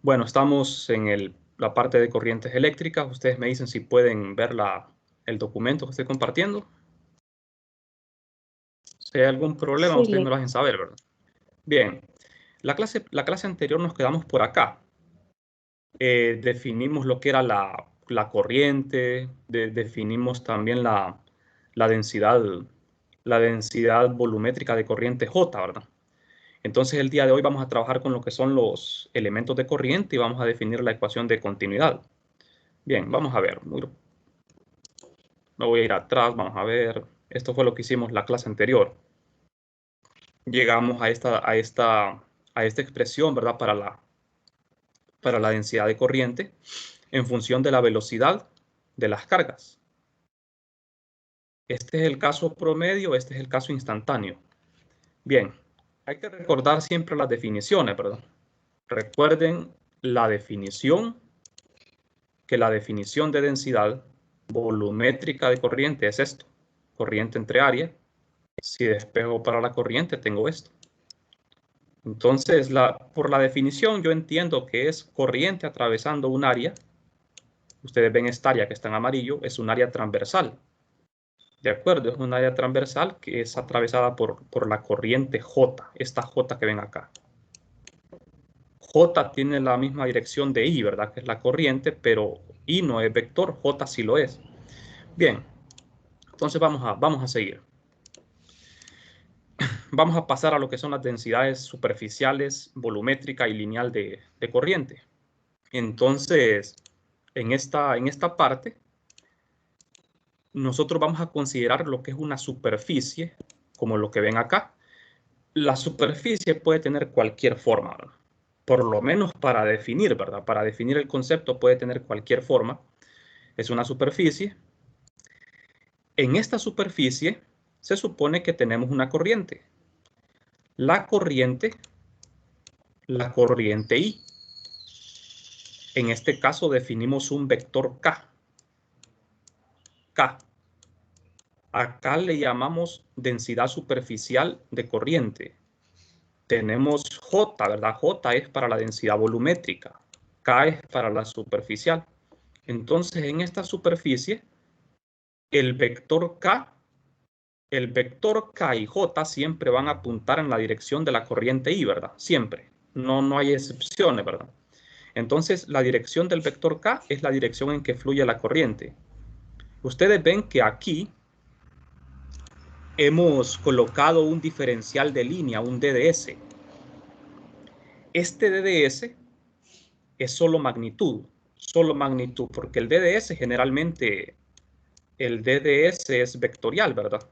Bueno, estamos en la parte de corrientes eléctricas. Ustedes me dicen si pueden ver el documento que estoy compartiendo. Si hay algún problema, Sí, ustedes me lo hacen saber, ¿verdad? Bien, la clase anterior nos quedamos por acá. Definimos lo que era la corriente, definimos también la densidad volumétrica de corriente J, ¿verdad? Entonces el día de hoy vamos a trabajar con lo que son los elementos de corriente y vamos a definir la ecuación de continuidad. Bien, vamos a ver. Me voy a ir atrás, vamos a ver. Esto fue lo que hicimos la clase anterior. Llegamos a esta expresión, ¿verdad? Para la densidad de corriente en función de la velocidad de las cargas. Este es el caso promedio, este es el caso instantáneo. Bien, hay que recordar siempre las definiciones, ¿verdad? Recuerden la definición, que la definición de densidad volumétrica de corriente es esto. Corriente entre área. Si despejo para la corriente, tengo esto. Entonces, por la definición, yo entiendo que es corriente atravesando un área. Ustedes ven esta área que está en amarillo, es un área transversal. De acuerdo, es un área transversal que es atravesada por la corriente J, esta J que ven acá. J tiene la misma dirección de I, ¿verdad? Que es la corriente, pero I no es vector, J sí lo es. Bien, entonces vamos a seguir. Vamos a pasar a lo que son las densidades superficiales, volumétrica y lineal de corriente. Entonces, en esta parte, nosotros vamos a considerar lo que es una superficie, como lo que ven acá. La superficie puede tener cualquier forma, ¿verdad? Por lo menos para definir, ¿verdad? Para definir el concepto puede tener cualquier forma. Es una superficie. En esta superficie se supone que tenemos una corriente. La corriente I. En este caso definimos un vector K. K. Acá le llamamos densidad superficial de corriente. Tenemos J, ¿verdad? J es para la densidad volumétrica. K es para la superficial. Entonces, en esta superficie, el vector K y J siempre van a apuntar en la dirección de la corriente I, ¿verdad? Siempre. No hay excepciones, ¿verdad? Entonces, la dirección del vector K es la dirección en que fluye la corriente. Ustedes ven que aquí hemos colocado un diferencial de línea, un DDS. Este DDS es solo magnitud, porque el DDS generalmente, el DDS es vectorial, ¿verdad?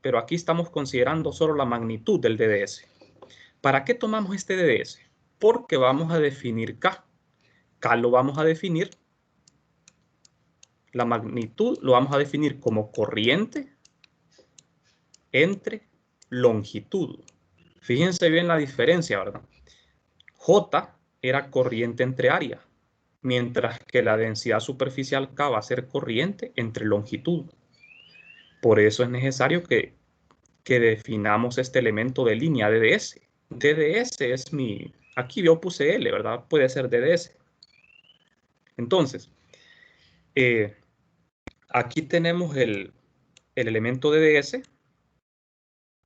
Pero aquí estamos considerando solo la magnitud del DDS. ¿Para qué tomamos este DDS? Porque vamos a definir K. K lo vamos a definir, la magnitud lo vamos a definir como corriente entre longitud. Fíjense bien la diferencia, ¿verdad? J era corriente entre área, mientras que la densidad superficial K va a ser corriente entre longitud. Por eso es necesario que definamos este elemento de línea DDS. DDS es aquí yo puse L, ¿verdad? Puede ser DDS. Entonces, aquí tenemos el elemento DDS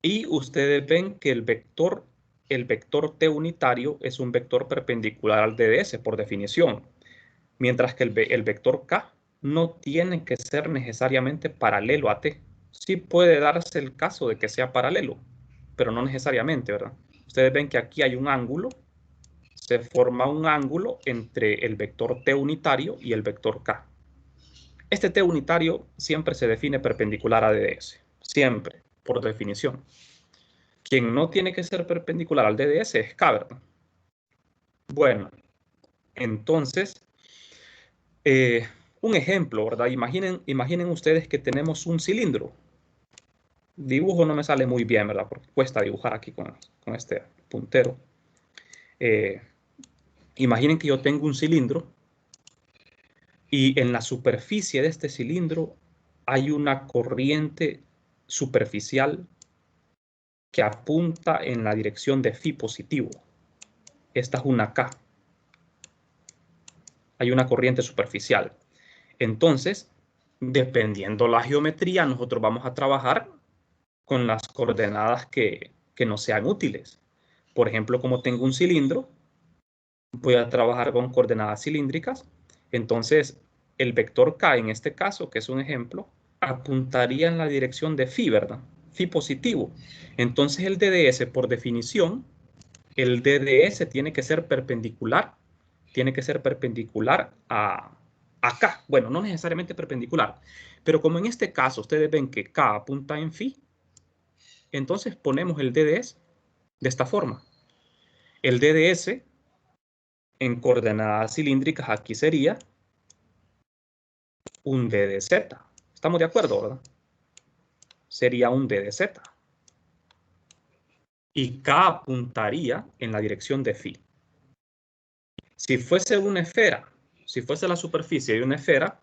y ustedes ven que el vector T unitario es un vector perpendicular al DDS por definición, mientras que el vector K no tiene que ser necesariamente paralelo a T. Sí puede darse el caso de que sea paralelo, pero no necesariamente, ¿verdad? Ustedes ven que aquí hay un ángulo, se forma un ángulo entre el vector T unitario y el vector K. Este T unitario siempre se define perpendicular a DDS, siempre, por definición. Quien no tiene que ser perpendicular al DDS es K, ¿verdad? Bueno, entonces, un ejemplo, ¿verdad? Imaginen ustedes que tenemos un cilindro. Dibujo no me sale muy bien, ¿verdad? Porque cuesta dibujar aquí con este puntero. Imaginen que yo tengo un cilindro y en la superficie de este cilindro hay una corriente superficial que apunta en la dirección de phi positivo. Esta es una K. Hay una corriente superficial. Entonces, dependiendo la geometría, nosotros vamos a trabajar con las coordenadas que nos sean útiles. Por ejemplo, como tengo un cilindro, voy a trabajar con coordenadas cilíndricas. Entonces, el vector K en este caso, que es un ejemplo, apuntaría en la dirección de phi, ¿verdad? Phi positivo. Entonces, el DDS, por definición, el DDS tiene que ser perpendicular. Tiene que ser perpendicular a K. Bueno, no necesariamente perpendicular. Pero como en este caso ustedes ven que K apunta en phi, entonces ponemos el DDS de esta forma. El DDS en coordenadas cilíndricas aquí sería un DDZ. ¿Estamos de acuerdo, verdad? Sería un DDZ. Y K apuntaría en la dirección de phi. Si fuese una esfera, si fuese la superficie de una esfera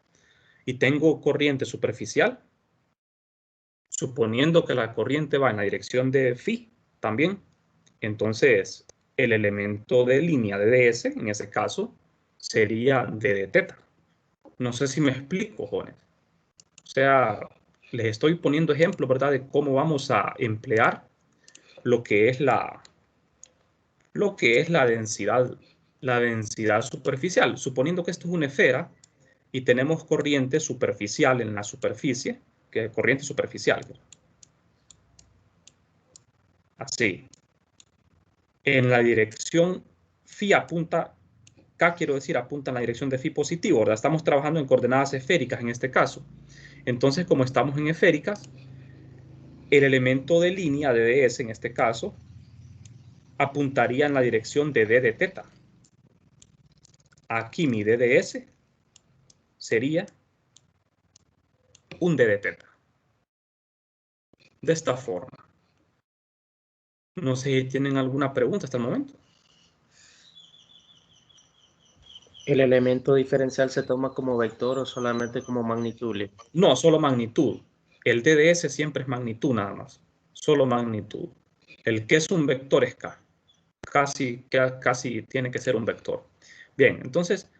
y tengo corriente superficial, suponiendo que la corriente va en la dirección de phi también, entonces el elemento de línea de ds, en ese caso, sería d de teta. No sé si me explico, jóvenes. O sea, les estoy poniendo ejemplos, ¿verdad?, de cómo vamos a emplear lo que es la densidad superficial. Suponiendo que esto es una esfera y tenemos corriente superficial en la superficie, que es corriente superficial. Así. En la dirección phi apunta, K quiero decir apunta en la dirección de phi positivo, ¿verdad? Estamos trabajando en coordenadas esféricas en este caso. Entonces, como estamos en esféricas, el elemento de línea de ds en este caso apuntaría en la dirección de d de teta. Aquí mi dds sería un d de teta. De esta forma. No sé si tienen alguna pregunta hasta el momento. ¿El elemento diferencial se toma como vector o solamente como magnitud? No, solo magnitud. El DDS siempre es magnitud nada más. Solo magnitud. El que es un vector es K. Casi tiene que ser un vector. Bien, entonces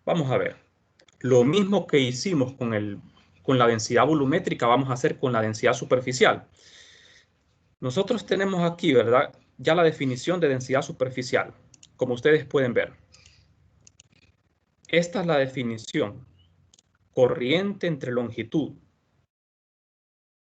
vamos a ver. Lo mismo que hicimos con la densidad volumétrica, vamos a hacer con la densidad superficial. Nosotros tenemos aquí, ¿verdad?, ya la definición de densidad superficial, como ustedes pueden ver. Esta es la definición. Corriente entre longitud,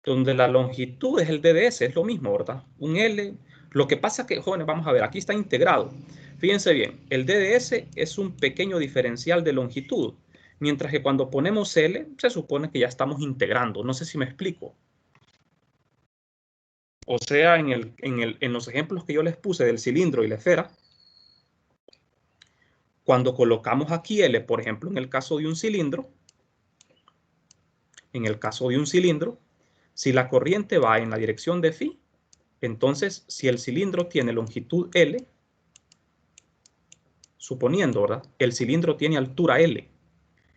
donde la longitud es el DDS, es lo mismo, ¿verdad? Un L. Lo que pasa que, jóvenes, vamos a ver, aquí está integrado. Fíjense bien, el DDS es un pequeño diferencial de longitud, mientras que cuando ponemos L, se supone que ya estamos integrando. No sé si me explico. O sea, en los ejemplos que yo les puse del cilindro y la esfera, cuando colocamos aquí L, por ejemplo, en el caso de un cilindro, si la corriente va en la dirección de phi, entonces si el cilindro tiene longitud L, suponiendo, ¿verdad?, el cilindro tiene altura L,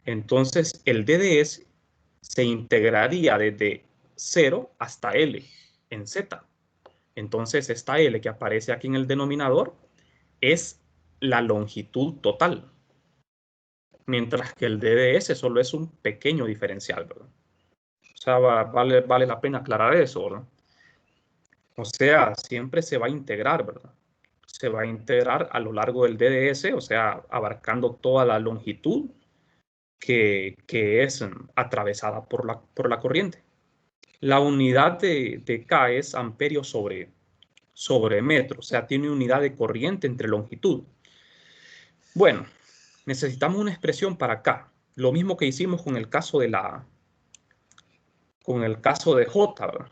entonces el DDS se integraría desde 0 hasta L en Z. Entonces esta L que aparece aquí en el denominador es la longitud total, mientras que el DDS solo es un pequeño diferencial, ¿verdad? O sea, vale la pena aclarar eso, ¿verdad? O sea, siempre se va a integrar, ¿verdad? Se va a integrar a lo largo del DDS, o sea, abarcando toda la longitud que es atravesada por la corriente. La unidad de K es amperio sobre metro, o sea, tiene unidad de corriente entre longitud. Bueno, necesitamos una expresión para K. Lo mismo que hicimos con el caso de J, ¿verdad?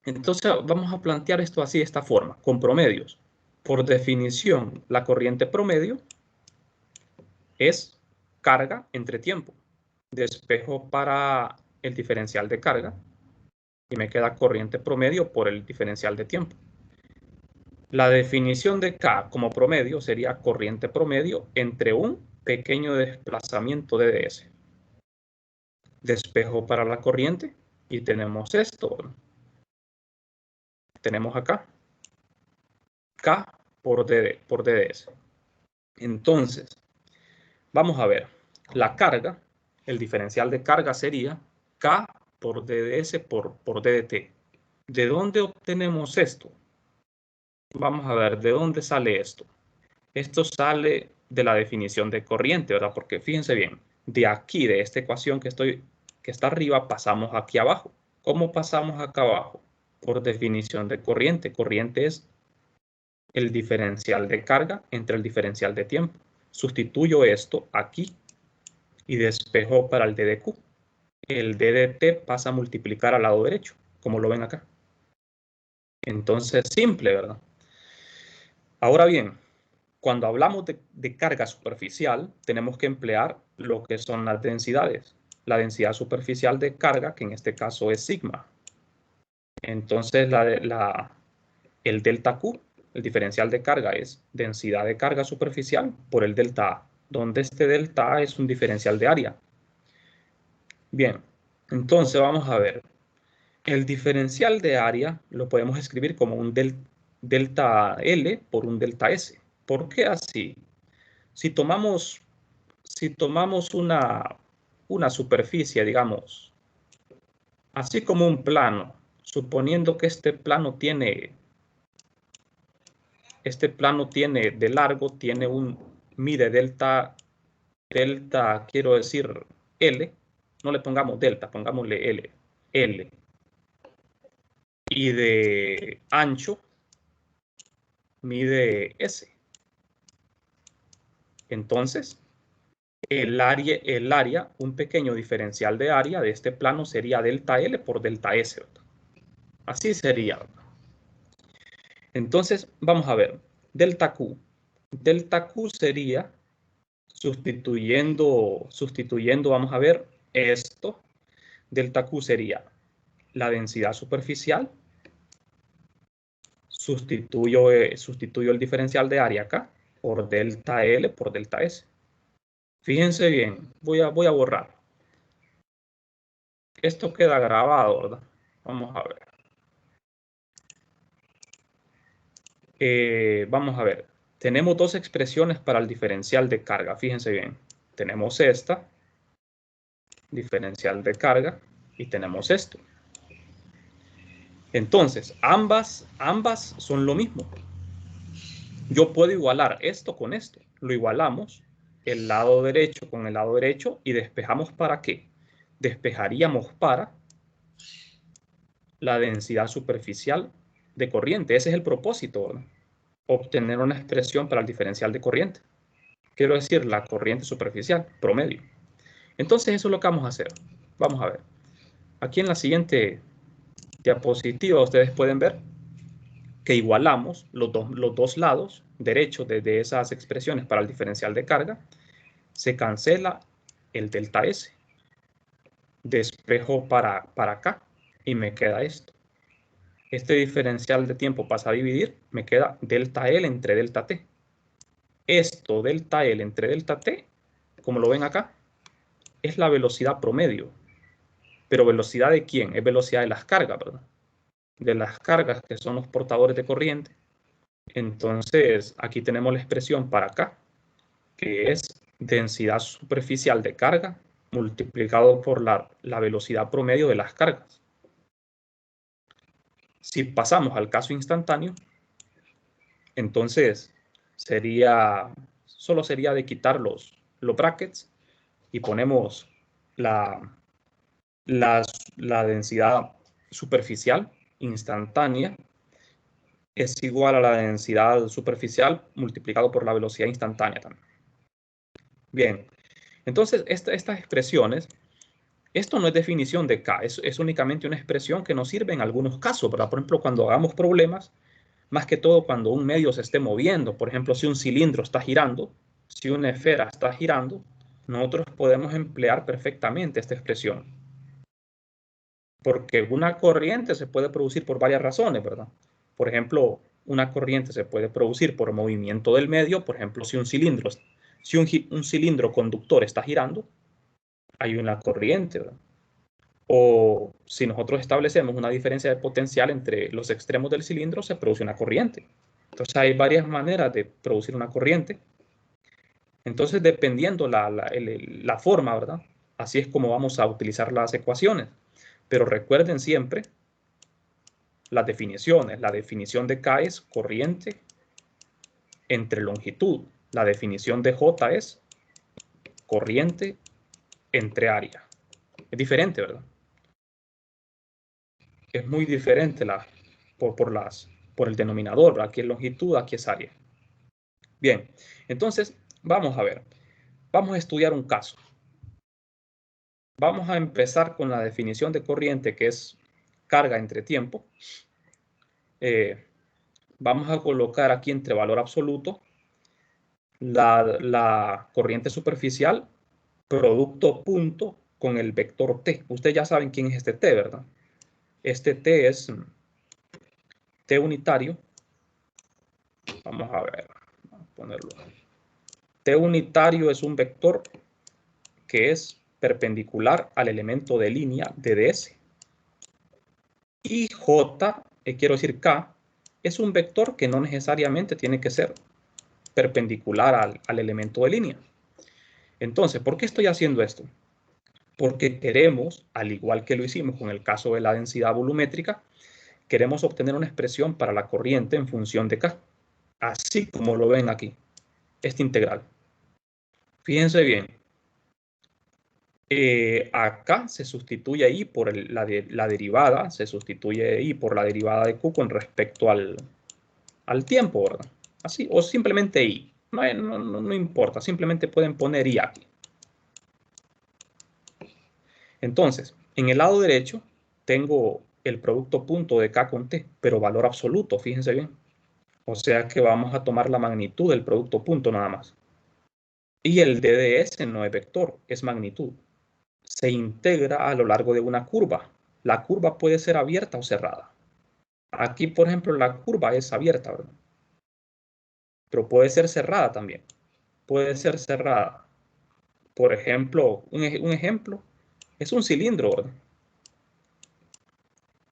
Entonces vamos a plantear esto así, de esta forma, con promedios. Por definición, la corriente promedio es carga entre tiempo. Despejo para el diferencial de carga y me queda corriente promedio por el diferencial de tiempo. La definición de K como promedio sería corriente promedio entre un pequeño desplazamiento de ds. Despejo para la corriente y tenemos esto. Tenemos acá K por DDS. Entonces, vamos a ver. La carga, el diferencial de carga sería K por DDS por DDT. ¿De dónde obtenemos esto? Vamos a ver, ¿de dónde sale esto? Esto sale de la definición de corriente, ¿verdad? Porque fíjense bien, de aquí, de esta ecuación que está arriba, pasamos aquí abajo. ¿Cómo pasamos acá abajo? Por definición de corriente. Corriente es el diferencial de carga entre el diferencial de tiempo. Sustituyo esto aquí y despejo para el DDQ. El DDT pasa a multiplicar al lado derecho, como lo ven acá. Entonces, simple, ¿verdad? Ahora bien, cuando hablamos de carga superficial, tenemos que emplear lo que son las densidades. La densidad superficial de carga, que en este caso es sigma. Entonces, el delta Q, el diferencial de carga, es densidad de carga superficial por el delta A, donde este delta A es un diferencial de área. Bien, entonces vamos a ver. El diferencial de área lo podemos escribir como un delta L por un delta S. ¿Por qué así? Si tomamos una superficie, digamos, así como un plano, suponiendo que este plano tiene de largo, mide delta, quiero decir L, no le pongamos delta, pongámosle L. Y de ancho mide S. Entonces, el área, un pequeño diferencial de área de este plano sería delta L por delta S. ¿Verdad? Así sería. Entonces, vamos a ver. Delta Q. Delta Q sería, sustituyendo, vamos a ver, esto. Delta Q sería la densidad superficial. Sustituyo el diferencial de área acá por delta L por delta S. Fíjense bien, voy a borrar. Esto queda grabado, ¿verdad? Vamos a ver. Vamos a ver. Tenemos dos expresiones para el diferencial de carga. Fíjense bien. Tenemos esta, diferencial de carga, y tenemos esto. Entonces, ambas son lo mismo. Yo puedo igualar esto con esto. Lo igualamos, el lado derecho con el lado derecho, y despejamos ¿para qué? Despejaríamos para la densidad superficial de corriente. Ese es el propósito, ¿verdad? Obtener una expresión para el diferencial de corriente. Quiero decir, la corriente superficial, promedio. Entonces, eso es lo que vamos a hacer. Vamos a ver. Aquí en la siguiente diapositiva ustedes pueden ver que igualamos los dos lados derechos de esas expresiones para el diferencial de carga. Se cancela el delta S. Despejo para acá y me queda esto. Este diferencial de tiempo pasa a dividir, me queda delta L entre delta T. Esto, delta L entre delta T, como lo ven acá, es la velocidad promedio. Pero ¿velocidad de quién? Es velocidad de las cargas, ¿verdad? De las cargas que son los portadores de corriente. Entonces, aquí tenemos la expresión para acá, que es densidad superficial de carga multiplicado por la velocidad promedio de las cargas. Si pasamos al caso instantáneo, entonces solo sería de quitar los brackets y ponemos la densidad superficial instantánea es igual a la densidad superficial multiplicado por la velocidad instantánea también. Bien, entonces estas expresiones, esto no es definición de K, es únicamente una expresión que nos sirve en algunos casos, ¿verdad? Por ejemplo, cuando hagamos problemas, más que todo cuando un medio se esté moviendo, por ejemplo, si un cilindro está girando, si una esfera está girando, nosotros podemos emplear perfectamente esta expresión. Porque una corriente se puede producir por varias razones, ¿verdad? Por ejemplo, una corriente se puede producir por movimiento del medio. Por ejemplo, si un cilindro conductor está girando, hay una corriente, ¿verdad? O si nosotros establecemos una diferencia de potencial entre los extremos del cilindro, se produce una corriente. Entonces hay varias maneras de producir una corriente. Entonces, dependiendo la forma, ¿verdad? Así es como vamos a utilizar las ecuaciones. Pero recuerden siempre las definiciones. La definición de K es corriente entre longitud. La definición de J es corriente entre área. Es diferente, ¿verdad? Es muy diferente por el denominador. Aquí es longitud, aquí es área. Bien, entonces vamos a ver. Vamos a estudiar un caso. Vamos a empezar con la definición de corriente, que es carga entre tiempo. Vamos a colocar aquí entre valor absoluto la corriente superficial, producto punto con el vector T. Ustedes ya saben quién es este T, ¿verdad? Este T es T unitario. Vamos a ver, vamos a ponerlo. T unitario es un vector que es perpendicular al elemento de línea de ds. Y J, quiero decir K, es un vector que no necesariamente tiene que ser perpendicular al elemento de línea. Entonces, ¿por qué estoy haciendo esto? Porque queremos, al igual que lo hicimos con el caso de la densidad volumétrica, queremos obtener una expresión para la corriente en función de K, así como lo ven aquí, esta integral. Fíjense bien, acá se sustituye I por la derivada, se sustituye I por la derivada de Q con respecto al tiempo, ¿verdad? Así, o simplemente I. No importa, simplemente pueden poner I aquí. Entonces, en el lado derecho tengo el producto punto de K con T, pero valor absoluto, fíjense bien. O sea que vamos a tomar la magnitud del producto punto nada más. Y el DDS no es vector, es magnitud. Se integra a lo largo de una curva. La curva puede ser abierta o cerrada. Aquí, por ejemplo, la curva es abierta, ¿verdad? Pero puede ser cerrada también. Puede ser cerrada. Por ejemplo, un ejemplo es un cilindro, ¿verdad?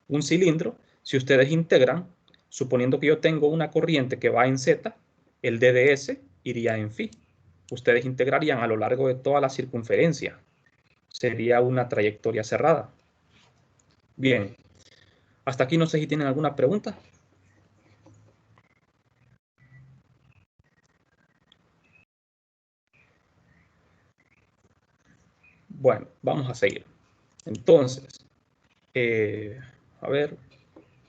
Un cilindro, si ustedes integran, suponiendo que yo tengo una corriente que va en Z, el DDS iría en phi. Ustedes integrarían a lo largo de toda la circunferencia. Sería una trayectoria cerrada. Bien, hasta aquí no sé si tienen alguna pregunta. Bueno, vamos a seguir. Entonces, a ver,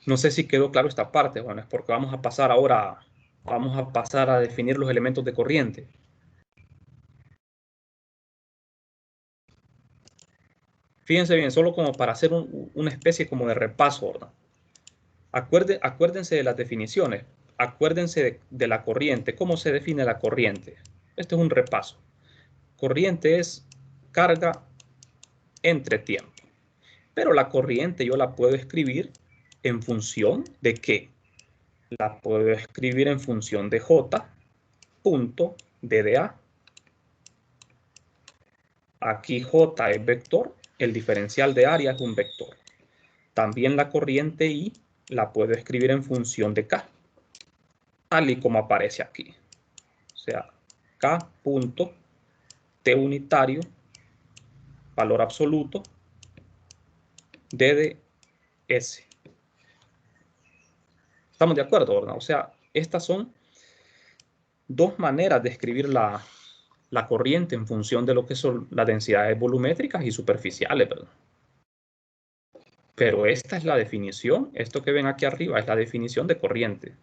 no sé si quedó claro esta parte, bueno, es porque vamos a pasar ahora, vamos a pasar a definir los elementos de corriente. Fíjense bien, solo como para hacer una especie como de repaso, ¿verdad? Acuérdense de las definiciones, acuérdense de la corriente, cómo se define la corriente. Esto es un repaso. Corriente es carga entre tiempo. Pero la corriente yo la puedo escribir en función de ¿qué? La puedo escribir en función de J punto DDA. Aquí J es vector, el diferencial de área es un vector. También la corriente I la puedo escribir en función de K, tal y como aparece aquí. O sea, K punto T unitario, valor absoluto, DDS. ¿Estamos de acuerdo, verdad? O sea, estas son dos maneras de escribir la corriente en función de lo que son las densidades volumétricas y superficiales, ¿verdad? Pero esta es la definición, esto que ven aquí arriba es la definición de corriente.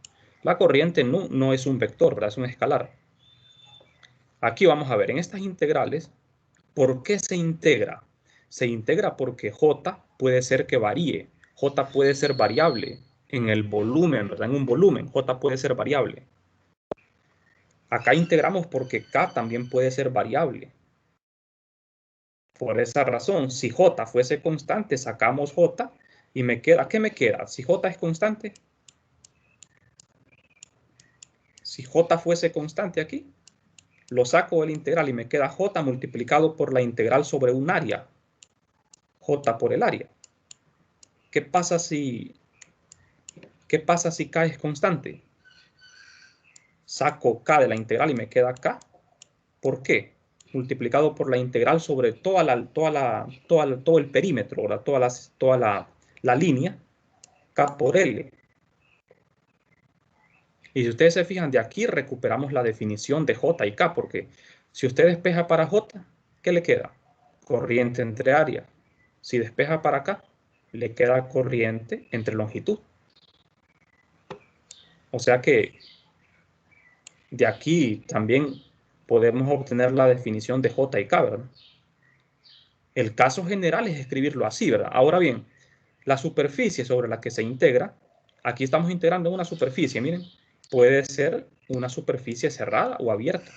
La corriente no es un vector, ¿verdad? Es un escalar. Aquí vamos a ver, en estas integrales, ¿por qué se integra? Se integra porque J puede ser que varíe. J puede ser variable en el volumen, ¿verdad? En un volumen, J puede ser variable. Acá integramos porque K también puede ser variable. Por esa razón, si J fuese constante, sacamos J y me queda, ¿qué me queda? Si J es constante, si J fuese constante aquí, lo saco del integral y me queda J multiplicado por la integral sobre un área. J por el área. ¿Qué pasa si K es constante? saco K de la integral y me queda K. ¿Por qué? Multiplicado por la integral sobre todo el perímetro, ¿verdad? Toda la línea, K por L. Y si ustedes se fijan, de aquí recuperamos la definición de J y K, porque si usted despeja para J, ¿qué le queda? Corriente entre área. Si despeja para acá, le queda corriente entre longitud. O sea que de aquí también podemos obtener la definición de J y K, ¿verdad? El caso general es escribirlo así, ¿verdad? Ahora bien, la superficie sobre la que se integra, aquí estamos integrando una superficie, miren, puede ser una superficie cerrada o abierta.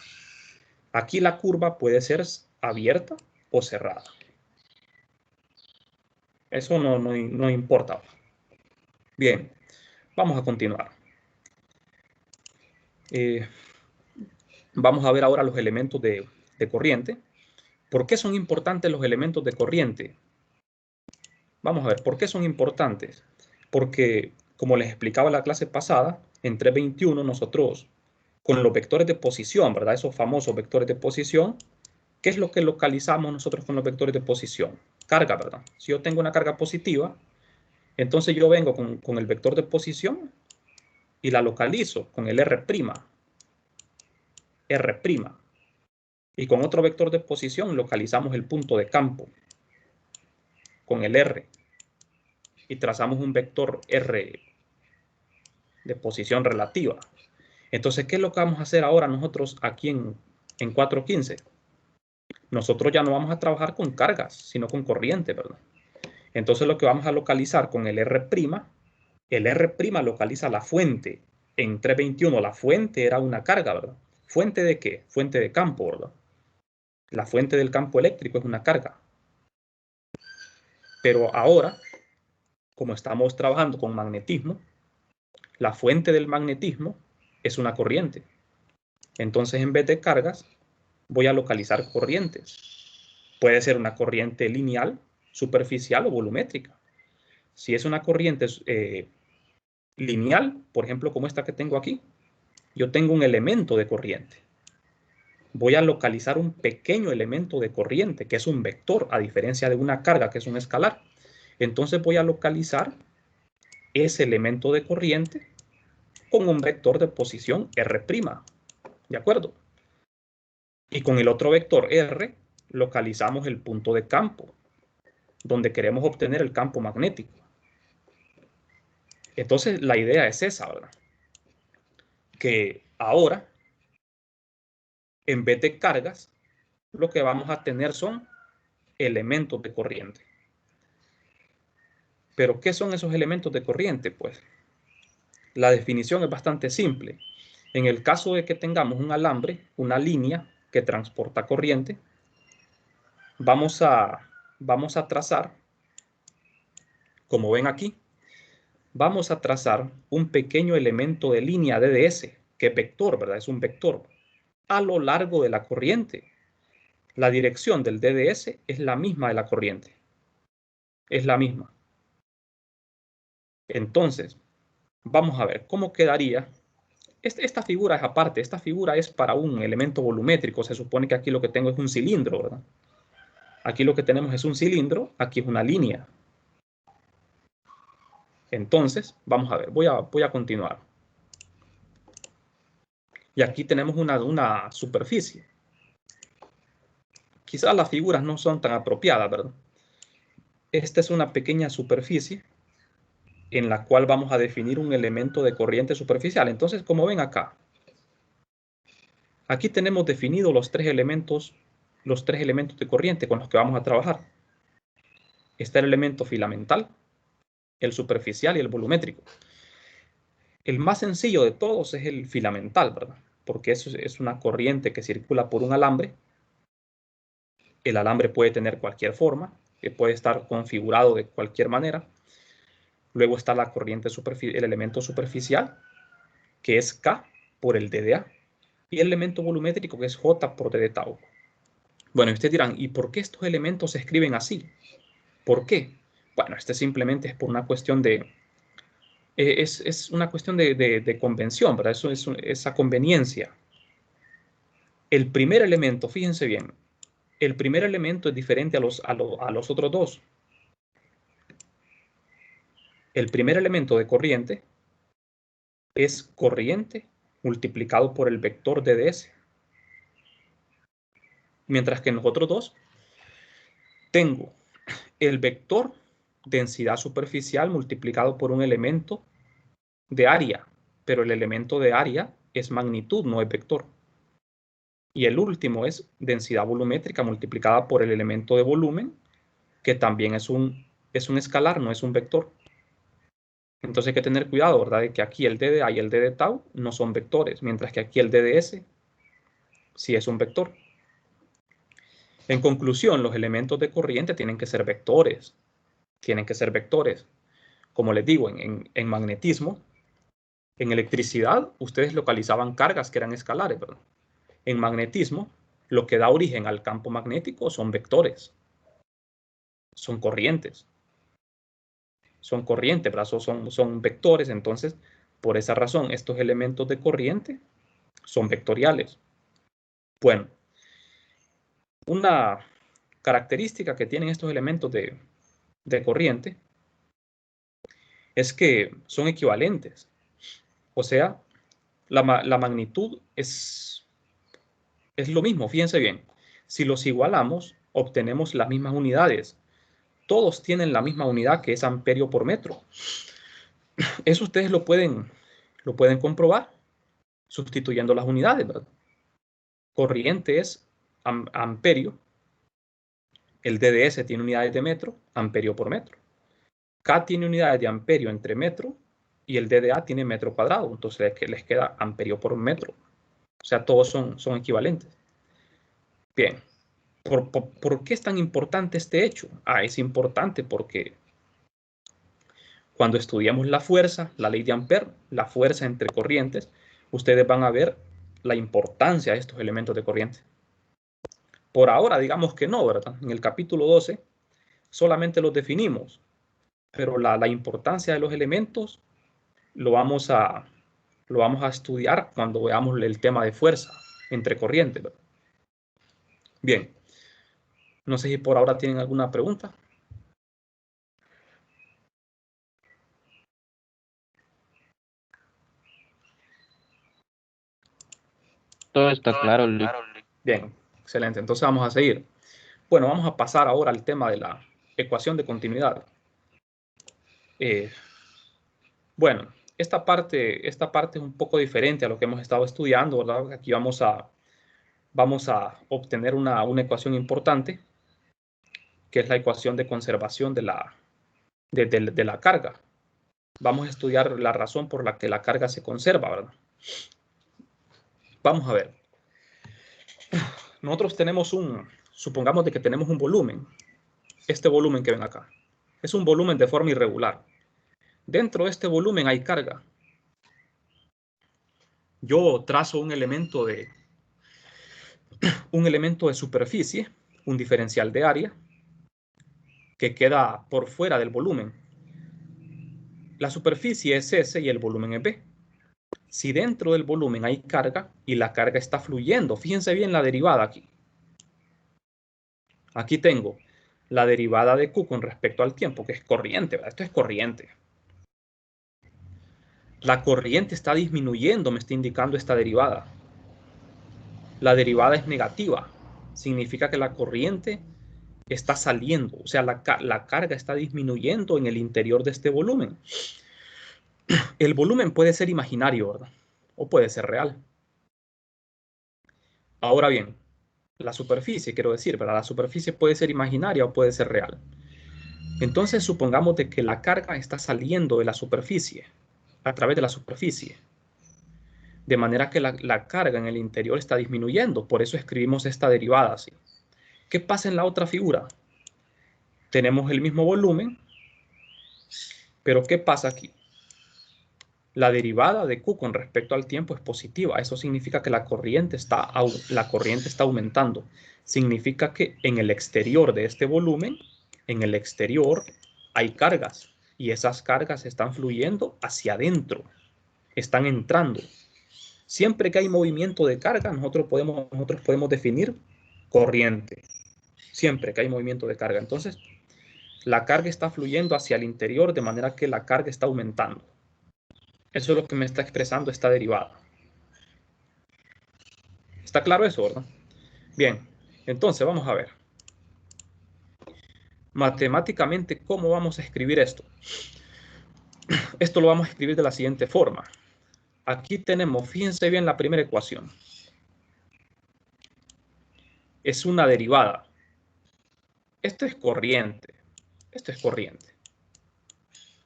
Aquí la curva puede ser abierta o cerrada. Eso no importa. Bien, vamos a continuar. Vamos a ver ahora los elementos de corriente. ¿Por qué son importantes los elementos de corriente? Vamos a ver, ¿por qué son importantes? Porque, como les explicaba en la clase pasada, en 321 nosotros, con los vectores de posición, ¿verdad? Esos famosos vectores de posición, ¿qué es lo que localizamos nosotros con los vectores de posición? Carga, ¿verdad? Si yo tengo una carga positiva, entonces yo vengo con el vector de posición y la localizo con el R'. R'. Y con otro vector de posición localizamos el punto de campo con el R. Y trazamos un vector R de posición relativa. Entonces, ¿qué es lo que vamos a hacer ahora nosotros aquí en 415? Nosotros ya no vamos a trabajar con cargas, sino con corriente, ¿verdad? Entonces, lo que vamos a localizar con el R' localiza la fuente. En 321 la fuente era una carga, ¿verdad? ¿Fuente de qué? Fuente de campo, ¿verdad? La fuente del campo eléctrico es una carga. Pero ahora, como estamos trabajando con magnetismo, la fuente del magnetismo es una corriente. Entonces, en vez de cargas, voy a localizar corrientes. Puede ser una corriente lineal, superficial o volumétrica. Si es una corriente lineal, por ejemplo, como esta que tengo aquí, yo tengo un elemento de corriente. Voy a localizar un pequeño elemento de corriente, que es un vector, a diferencia de una carga, que es un escalar. Entonces voy a localizar ese elemento de corriente con un vector de posición R'. ¿De acuerdo? Y con el otro vector R localizamos el punto de campo, donde queremos obtener el campo magnético. Entonces la idea es esa, ¿verdad? Que ahora, en vez de cargas, lo que vamos a tener son elementos de corriente. ¿Pero qué son esos elementos de corriente? Pues la definición es bastante simple. En el caso de que tengamos un alambre, una línea que transporta corriente, vamos a trazar, como ven aquí, vamos a trazar un pequeño elemento de línea DDS, que es vector, ¿verdad? Es un vector, a lo largo de la corriente. La dirección del DDS es la misma de la corriente. Es la misma. Entonces, vamos a ver cómo quedaría. Esta figura es aparte. Esta figura es para un elemento volumétrico. Se supone que aquí lo que tengo es un cilindro, ¿verdad? Aquí lo que tenemos es un cilindro. Aquí es una línea. Entonces, vamos a ver. Voy a continuar. Y aquí tenemos una superficie. Quizás las figuras no son tan apropiadas, ¿verdad? Esta es una pequeña superficie en la cual vamos a definir un elemento de corriente superficial. Entonces, como ven acá, aquí tenemos definidos los tres elementos de corriente con los que vamos a trabajar. Está el elemento filamental, el superficial y el volumétrico. El más sencillo de todos es el filamental, ¿verdad? Porque eso es una corriente que circula por un alambre. El alambre puede tener cualquier forma, que puede estar configurado de cualquier manera. Luego está la corriente el elemento superficial, que es K por el dDA, y el elemento volumétrico, que es J por d de tau. Bueno, ustedes dirán, ¿y por qué estos elementos se escriben así? ¿Por qué? Bueno, este simplemente es por una cuestión de Es una cuestión de convención, ¿verdad? Eso es esa conveniencia. El primer elemento, fíjense bien, el primer elemento es diferente a los otros dos. El primer elemento de corriente es corriente multiplicado por el vector de ds. Mientras que en los otros dos tengo el vector densidad superficial multiplicado por un elemento de área, pero el elemento de área es magnitud, no es vector. Y el último es densidad volumétrica multiplicada por el elemento de volumen, que también es un escalar, no es un vector. Entonces hay que tener cuidado, ¿verdad? De que aquí el d de A y el d de tau no son vectores, mientras que aquí el d de S sí es un vector. En conclusión, los elementos de corriente tienen que ser vectores. Tienen que ser vectores. Como les digo, en magnetismo, en electricidad, ustedes localizaban cargas que eran escalares, ¿verdad? En magnetismo, lo que da origen al campo magnético son vectores. Son corrientes. Son corrientes, ¿verdad? Son vectores. Entonces, por esa razón, estos elementos de corriente son vectoriales. Bueno, una característica que tienen estos elementos de corriente es que son equivalentes. O sea, la magnitud es lo mismo. Fíjense bien, si los igualamos, obtenemos las mismas unidades. Todos tienen la misma unidad, que es amperio por metro. Eso ustedes lo pueden comprobar sustituyendo las unidades, ¿verdad? Corriente es amperio. El DDS tiene unidades de metro, amperio por metro. K tiene unidades de amperio entre metro y el DDA tiene metro cuadrado. Entonces les queda amperio por metro. O sea, todos son equivalentes. Bien. ¿Por qué es tan importante este hecho? Es importante porque cuando estudiamos la fuerza, la ley de Ampère, la fuerza entre corrientes, ustedes van a ver la importancia de estos elementos de corriente. Por ahora, digamos que no, ¿verdad? En el capítulo 12 solamente los definimos, pero la importancia de los elementos lo vamos a estudiar cuando veamos el tema de fuerza entre corrientes, ¿verdad? Bien, no sé si por ahora tienen alguna pregunta. Todo está claro, Luis. Bien, excelente. Entonces vamos a seguir. Bueno, vamos a pasar ahora al tema de la ecuación de continuidad. Bueno, esta parte es un poco diferente a lo que hemos estado estudiando, ¿verdad? Aquí vamos a obtener una ecuación importante, que es la ecuación de conservación de la carga. Vamos a estudiar la razón por la que la carga se conserva, ¿verdad? Vamos a ver. Nosotros supongamos de que tenemos un volumen. Este volumen que ven acá es un volumen de forma irregular. Dentro de este volumen hay carga. Yo trazo un elemento de superficie, un diferencial de área, que queda por fuera del volumen. La superficie es S y el volumen es B. Si dentro del volumen hay carga y la carga está fluyendo, fíjense bien la derivada aquí. Aquí tengo la derivada de Q con respecto al tiempo, que es corriente, ¿verdad? Esto es corriente. La corriente está disminuyendo, me está indicando esta derivada. La derivada es negativa. Significa que la corriente está saliendo, o sea, la carga está disminuyendo en el interior de este volumen. El volumen puede ser imaginario, ¿verdad? O puede ser real. Ahora bien, la superficie, quiero decir, ¿verdad? La superficie puede ser imaginaria o puede ser real. Entonces, supongamos de que la carga está saliendo de la superficie, a través de la superficie. De manera que la carga en el interior está disminuyendo. Por eso escribimos esta derivada así. ¿Qué pasa en la otra figura? Tenemos el mismo volumen, pero ¿qué pasa aquí? La derivada de Q con respecto al tiempo es positiva. Eso significa que la corriente está aumentando. Significa que en el exterior de este volumen, en el exterior, hay cargas. y esas cargas están fluyendo hacia adentro, están entrando. Siempre que hay movimiento de carga, nosotros podemos definir corriente. Siempre que hay movimiento de carga. Entonces, la carga está fluyendo hacia el interior de manera que la carga está aumentando. Eso es lo que me está expresando esta derivada. ¿Está claro eso, verdad? Bien, entonces vamos a ver. Matemáticamente, ¿cómo vamos a escribir esto? Esto lo vamos a escribir de la siguiente forma. Aquí tenemos, fíjense bien la primera ecuación. Es una derivada. Esto es corriente. Esto es corriente.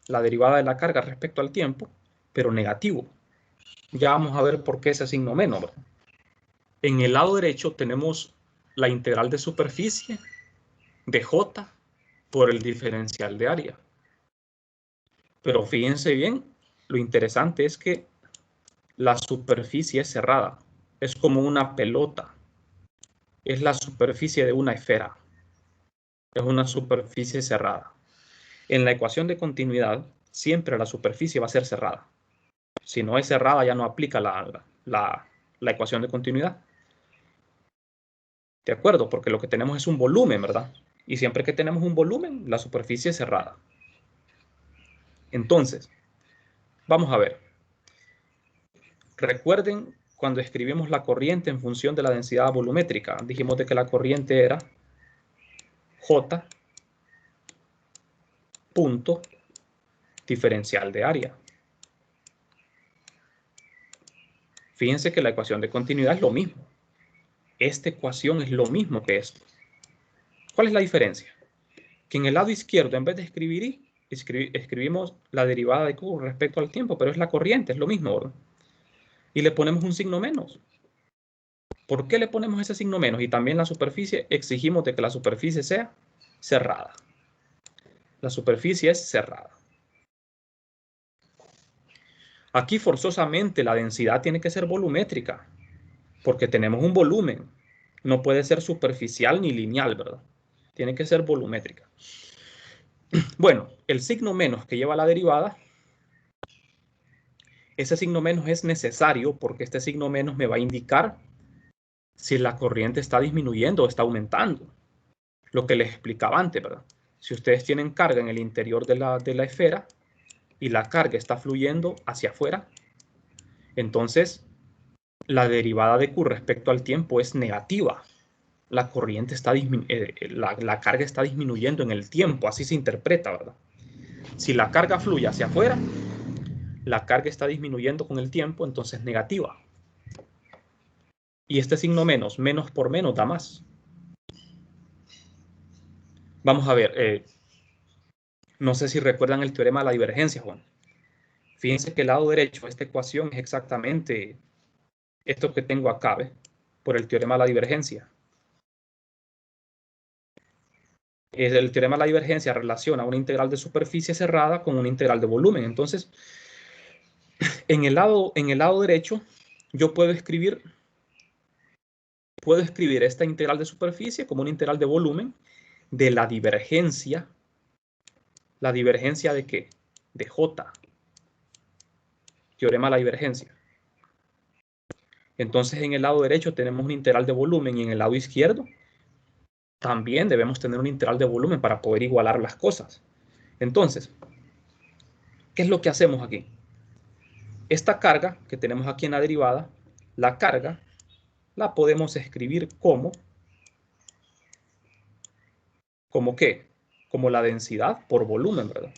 La derivada de la carga respecto al tiempo, pero negativo. Ya vamos a ver por qué ese signo menos, ¿verdad? En el lado derecho tenemos la integral de superficie de J por el diferencial de área. Pero fíjense bien, lo interesante es que la superficie es cerrada. Es como una pelota. Es la superficie de una esfera. Es una superficie cerrada. En la ecuación de continuidad, siempre la superficie va a ser cerrada. Si no es cerrada, ya no aplica la ecuación de continuidad. ¿De acuerdo? Porque lo que tenemos es un volumen, ¿verdad? Y siempre que tenemos un volumen, la superficie es cerrada. Entonces, vamos a ver. Recuerden cuando escribimos la corriente en función de la densidad volumétrica. Dijimos de que la corriente era J punto diferencial de área. Fíjense que la ecuación de continuidad es lo mismo. Esta ecuación es lo mismo que esto. ¿Cuál es la diferencia? Que en el lado izquierdo, en vez de escribir I, escribimos la derivada de Q respecto al tiempo, pero es la corriente, es lo mismo, ¿verdad? Y le ponemos un signo menos. ¿Por qué le ponemos ese signo menos? Y también la superficie, exigimos de que la superficie sea cerrada. La superficie es cerrada. Aquí forzosamente la densidad tiene que ser volumétrica, porque tenemos un volumen. No puede ser superficial ni lineal, ¿verdad? Tiene que ser volumétrica. Bueno, el signo menos que lleva la derivada, ese signo menos es necesario porque este signo menos me va a indicar si la corriente está disminuyendo o está aumentando. Lo que les explicaba antes, ¿verdad? Si ustedes tienen carga en el interior de la esfera y la carga está fluyendo hacia afuera, entonces la derivada de Q respecto al tiempo es negativa. La corriente está la carga está disminuyendo en el tiempo, así se interpreta, ¿verdad? Si la carga fluye hacia afuera, la carga está disminuyendo con el tiempo, entonces negativa. Y este signo menos, menos por menos da más. Vamos a ver, no sé si recuerdan el teorema de la divergencia, Juan. Fíjense que el lado derecho de esta ecuación es exactamente esto que tengo acá, ¿ves? Por el teorema de la divergencia. El teorema de la divergencia relaciona una integral de superficie cerrada con una integral de volumen. Entonces, en el lado derecho, yo puedo escribir esta integral de superficie como una integral de volumen de la divergencia. ¿La divergencia de qué? De J. Teorema de la divergencia. Entonces, en el lado derecho tenemos una integral de volumen y en el lado izquierdo también debemos tener una integral de volumen para poder igualar las cosas. Entonces, ¿qué es lo que hacemos aquí? Esta carga que tenemos aquí en la derivada, la carga la podemos escribir ¿como qué? Como la densidad por volumen, ¿verdad?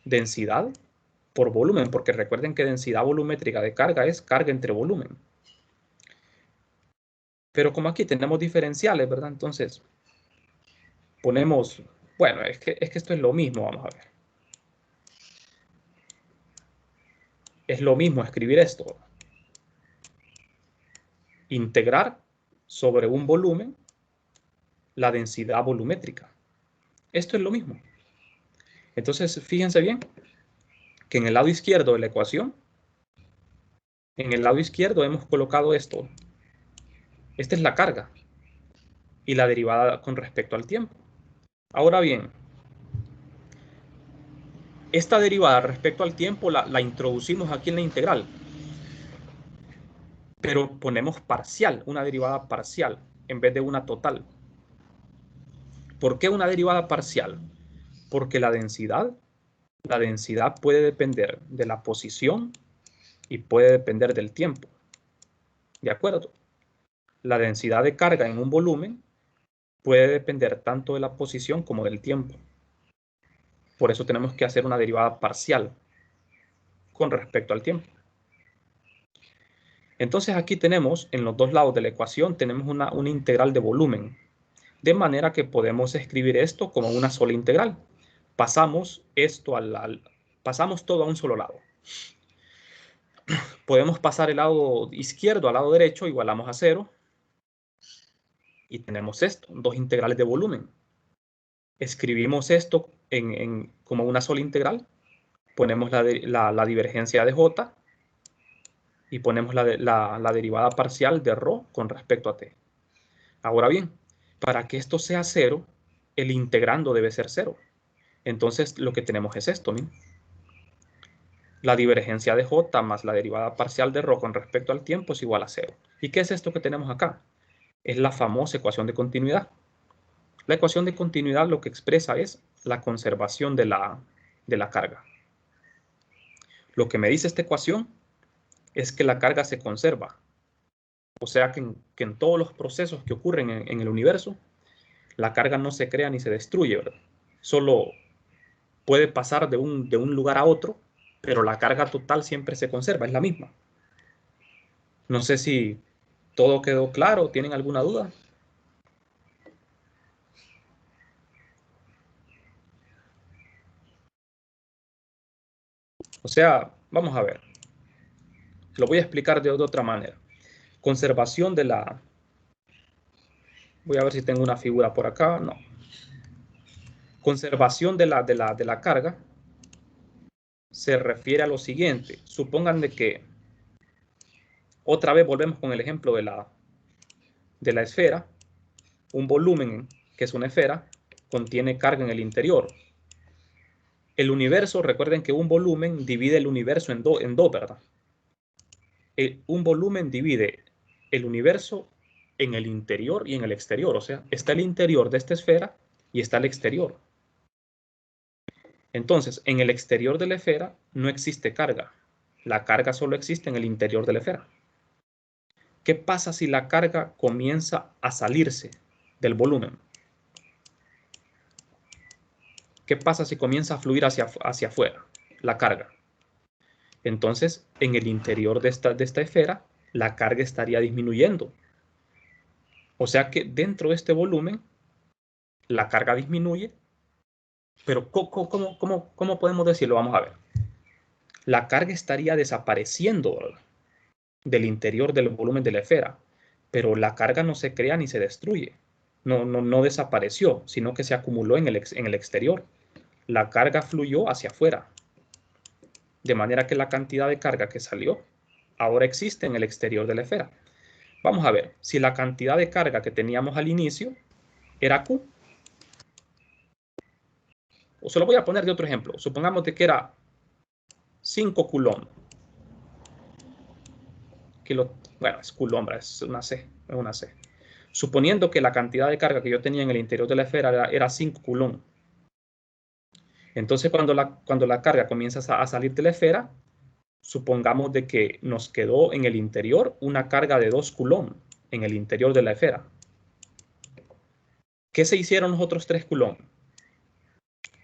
Densidad por volumen, porque recuerden que densidad volumétrica de carga es carga entre volumen. Pero como aquí tenemos diferenciales, ¿verdad? Entonces, ponemos, bueno, es que esto es lo mismo, vamos a ver. Es lo mismo escribir esto. Integrar sobre un volumen la densidad volumétrica. Esto es lo mismo. Entonces, fíjense bien que en el lado izquierdo de la ecuación, en el lado izquierdo hemos colocado esto. Esta es la carga y la derivada con respecto al tiempo. Ahora bien, Esta derivada respecto al tiempo la introducimos aquí en la integral, pero ponemos parcial, una derivada parcial, en vez de una total. ¿Por qué una derivada parcial? Porque la densidad puede depender de la posición y puede depender del tiempo. ¿De acuerdo? La densidad de carga en un volumen puede depender tanto de la posición como del tiempo. Por eso tenemos que hacer una derivada parcial con respecto al tiempo. Entonces aquí tenemos, en los dos lados de la ecuación, tenemos una integral de volumen. De manera que podemos escribir esto como una sola integral. Pasamos pasamos todo a un solo lado. Podemos pasar el lado izquierdo al lado derecho, igualamos a 0. Y tenemos esto, dos integrales de volumen. Escribimos esto como una sola integral. Ponemos la divergencia de J y ponemos la derivada parcial de ρ con respecto a t. Ahora bien, para que esto sea 0, el integrando debe ser 0. Entonces lo que tenemos es esto, ¿no? La divergencia de J más la derivada parcial de ρ con respecto al tiempo es igual a 0. ¿Y qué es esto que tenemos acá? Es la famosa ecuación de continuidad. La ecuación de continuidad lo que expresa es la conservación de la carga. Lo que me dice esta ecuación es que la carga se conserva. O sea que en todos los procesos que ocurren en el universo, la carga no se crea ni se destruye, ¿verdad? Solo puede pasar de un lugar a otro, pero la carga total siempre se conserva, es la misma. No sé si todo quedó claro, ¿tienen alguna duda? O sea, vamos a ver. Lo voy a explicar de otra manera. Conservación de la... Voy a ver si tengo una figura por acá. No. Conservación de la carga se refiere a lo siguiente. Supongan de que otra vez volvemos con el ejemplo de la esfera. Un volumen que es una esfera contiene carga en el interior. El universo, recuerden que un volumen divide el universo en dos, ¿verdad? Un volumen divide el universo en el interior y en el exterior. O sea, está el interior de esta esfera y está el exterior. Entonces, en el exterior de la esfera no existe carga. La carga solo existe en el interior de la esfera. ¿Qué pasa si la carga comienza a salirse del volumen? ¿Qué pasa si comienza a fluir hacia afuera la carga? Entonces, en el interior de esta esfera, la carga estaría disminuyendo. O sea que dentro de este volumen, la carga disminuye, pero ¿cómo podemos decirlo? Vamos a ver. La carga estaría desapareciendo del interior del volumen de la esfera, pero la carga no se crea ni se destruye. No desapareció, sino que se acumuló en el exterior. La carga fluyó hacia afuera. De manera que la cantidad de carga que salió ahora existe en el exterior de la esfera. Vamos a ver, si la cantidad de carga que teníamos al inicio era Q, o se lo voy a poner de otro ejemplo, supongamos que era 5 coulomb. Bueno, es coulomb, es una C. Suponiendo que la cantidad de carga que yo tenía en el interior de la esfera era 5 coulomb. Entonces, cuando la carga comienza a salir de la esfera, supongamos de que nos quedó en el interior una carga de 2 coulomb en el interior de la esfera. ¿Qué se hicieron los otros 3 coulomb?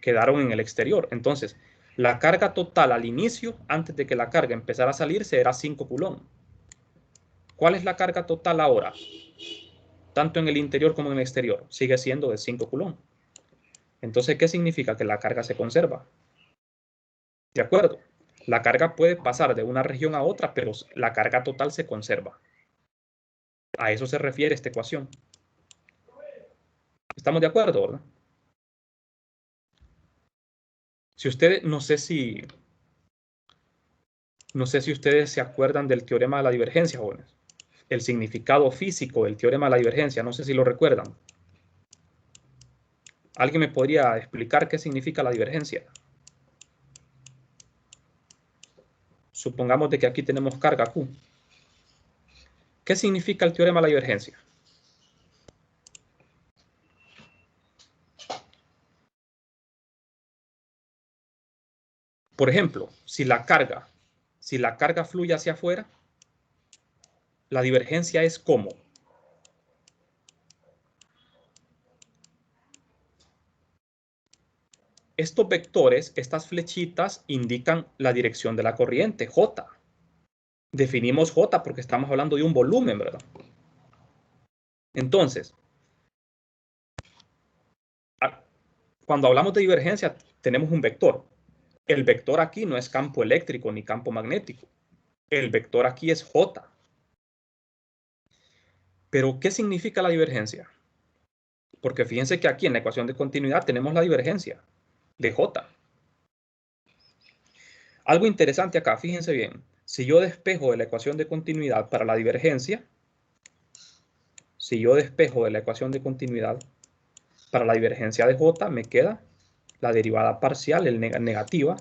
Quedaron en el exterior. Entonces, la carga total al inicio, antes de que la carga empezara a salirse, era 5 coulomb. ¿Cuál es la carga total ahora? Tanto en el interior como en el exterior. Sigue siendo de 5 coulomb. Entonces, ¿qué significa? Que la carga se conserva. ¿De acuerdo? La carga puede pasar de una región a otra, pero la carga total se conserva. A eso se refiere esta ecuación. ¿Estamos de acuerdo, verdad? Si ustedes, no sé si ustedes se acuerdan del teorema de la divergencia, jóvenes. El significado físico del teorema de la divergencia, no sé si lo recuerdan. ¿Alguien me podría explicar qué significa la divergencia? Supongamos de que aquí tenemos carga Q. ¿Qué significa el teorema de la divergencia? Por ejemplo, si la carga fluye hacia afuera, la divergencia es ¿cómo? Estos vectores, estas flechitas, indican la dirección de la corriente, J. Definimos J porque estamos hablando de un volumen, ¿verdad? Entonces, cuando hablamos de divergencia, tenemos un vector. El vector aquí no es campo eléctrico ni campo magnético. El vector aquí es J. Pero, ¿qué significa la divergencia? Porque fíjense que aquí en la ecuación de continuidad tenemos la divergencia de J. Algo interesante acá, fíjense bien. Si yo despejo de la ecuación de continuidad para la divergencia, si yo despejo de la ecuación de continuidad para la divergencia de J, me queda la derivada parcial, negativa,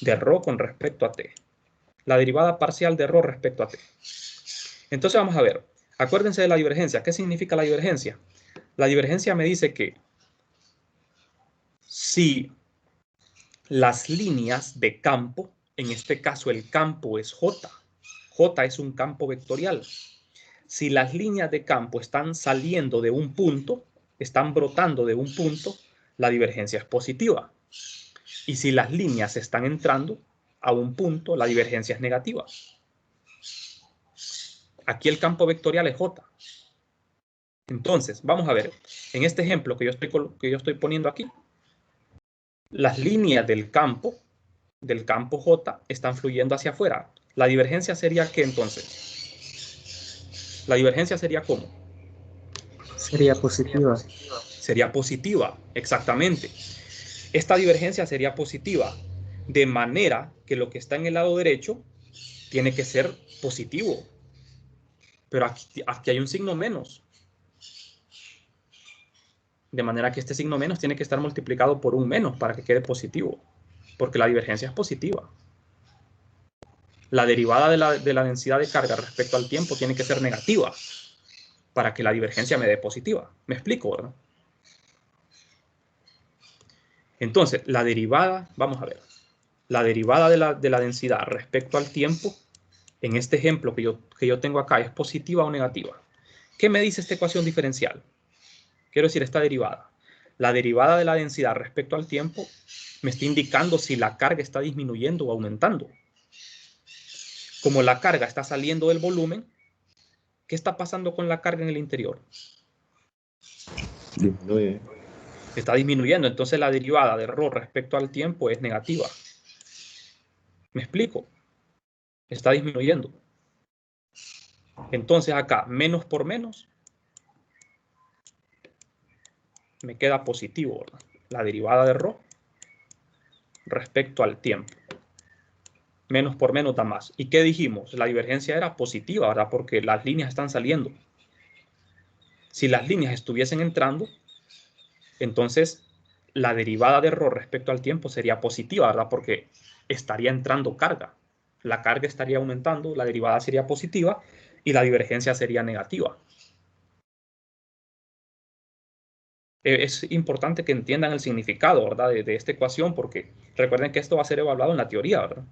de ρ con respecto a t. La derivada parcial de ρ respecto a t. Entonces vamos a ver. Acuérdense de la divergencia. ¿Qué significa la divergencia? La divergencia me dice que si las líneas de campo, en este caso el campo es J, J es un campo vectorial. Si las líneas de campo están saliendo de un punto, están brotando de un punto, la divergencia es positiva. Y si las líneas están entrando a un punto, la divergencia es negativa. Aquí el campo vectorial es J. Entonces, vamos a ver, en este ejemplo que yo estoy poniendo aquí, las líneas del campo J están fluyendo hacia afuera. La divergencia sería ¿qué entonces? La divergencia sería ¿cómo? Sería positiva. Sería positiva, exactamente. Esta divergencia sería positiva, de manera que lo que está en el lado derecho tiene que ser positivo. Pero aquí hay un signo menos. De manera que este signo menos tiene que estar multiplicado por un menos para que quede positivo. Porque la divergencia es positiva. La derivada de la densidad de carga respecto al tiempo tiene que ser negativa para que la divergencia me dé positiva. ¿Me explico, verdad? Entonces, la derivada, vamos a ver, la derivada de la densidad respecto al tiempo, en este ejemplo que yo tengo acá, ¿es positiva o negativa? ¿Qué me dice esta ecuación diferencial? Quiero decir, esta derivada. La derivada de la densidad respecto al tiempo me está indicando si la carga está disminuyendo o aumentando. Como la carga está saliendo del volumen, ¿qué está pasando con la carga en el interior? Disminuye. Está disminuyendo, entonces la derivada de ρ respecto al tiempo es negativa. ¿Me explico? Está disminuyendo. Entonces acá, menos por menos, me queda positivo, ¿verdad? La derivada de ρ respecto al tiempo. Menos por menos da más. ¿Y qué dijimos? La divergencia era positiva, ¿verdad? Porque las líneas están saliendo. Si las líneas estuviesen entrando, entonces la derivada de ρ respecto al tiempo sería positiva, ¿verdad? Porque estaría entrando carga. La carga estaría aumentando, la derivada sería positiva y la divergencia sería negativa. Es importante que entiendan el significado, ¿verdad? De esta ecuación, porque recuerden que esto va a ser evaluado en la teoría, ¿verdad?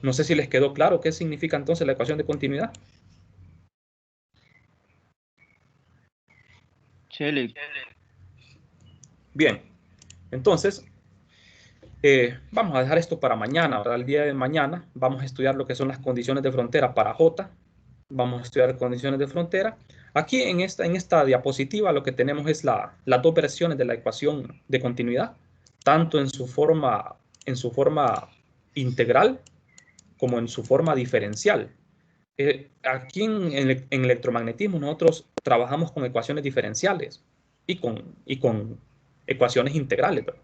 No sé si les quedó claro qué significa entonces la ecuación de continuidad. Chele, Bien, entonces vamos a dejar esto para mañana, ¿verdad? El día de mañana vamos a estudiar lo que son las condiciones de frontera para J. Vamos a estudiar condiciones de frontera. Aquí en esta diapositiva lo que tenemos es las dos versiones de la ecuación de continuidad, tanto en su forma integral como en su forma diferencial. Aquí en electromagnetismo nosotros trabajamos con ecuaciones diferenciales y con ecuaciones integrales, ¿verdad?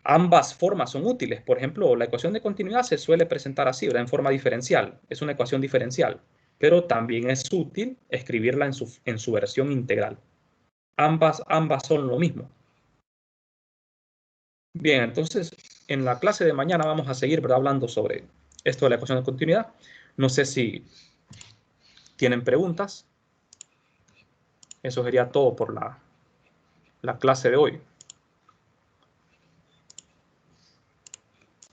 Ambas formas son útiles. Por ejemplo, la ecuación de continuidad se suele presentar así, ¿verdad? En forma diferencial. Es una ecuación diferencial. Pero también es útil escribirla en su versión integral. Ambas son lo mismo. Bien, entonces En la clase de mañana vamos a seguir, ¿verdad?, hablando sobre esto de la ecuación de continuidad. No sé si tienen preguntas. Eso sería todo por la clase de hoy.